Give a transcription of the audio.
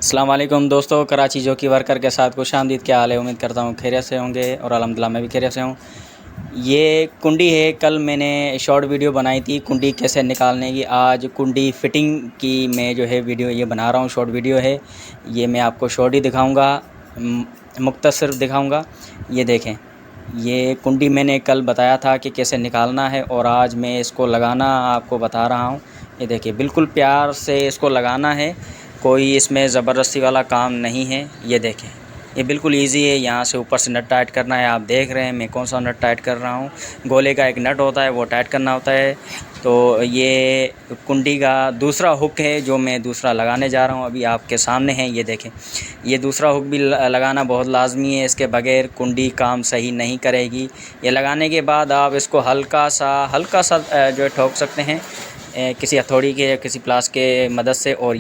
अस्सलाम वालेकुम दोस्तों, कराची जो कि वर्कर के साथ खुशामदीद। क्या हाल है? उम्मीद करता हूँ खैरियत से होंगे और अल्हम्दुलिल्लाह मैं भी खैरियत से हूँ। ये कुंडी है, कल मैंने शॉर्ट वीडियो बनाई थी कुंडी कैसे निकालने की। आज कुंडी फ़िटिंग की मैं जो है वीडियो ये बना रहा हूँ, शॉर्ट वीडियो है ये। मैं आपको शॉर्ट ही दिखाऊँगा, मुख्तसर दिखाऊँगा। ये देखें, ये कुंडी मैंने कल बताया था कि कैसे निकालना है और आज मैं इसको लगाना आपको बता रहा हूँ। ये देखिए, बिल्कुल प्यार से इसको लगाना है, कोई इसमें ज़बरदस्ती वाला काम नहीं है। ये देखें, ये बिल्कुल इजी है। यहाँ से ऊपर से नट टाइट करना है। आप देख रहे हैं मैं कौन सा नट टाइट कर रहा हूँ। गोले का एक नट होता है, वो टाइट करना होता है। तो ये कुंडी का दूसरा हुक है जो मैं दूसरा लगाने जा रहा हूँ, अभी आपके सामने है। ये देखें, ये दूसरा हुक भी लगाना बहुत लाजमी है, इसके बगैर कुंडी काम सही नहीं करेगी। ये लगाने के बाद आप इसको हल्का सा जो है ठोक सकते हैं किसी हथौड़ी के या किसी प्लास के मदद से। और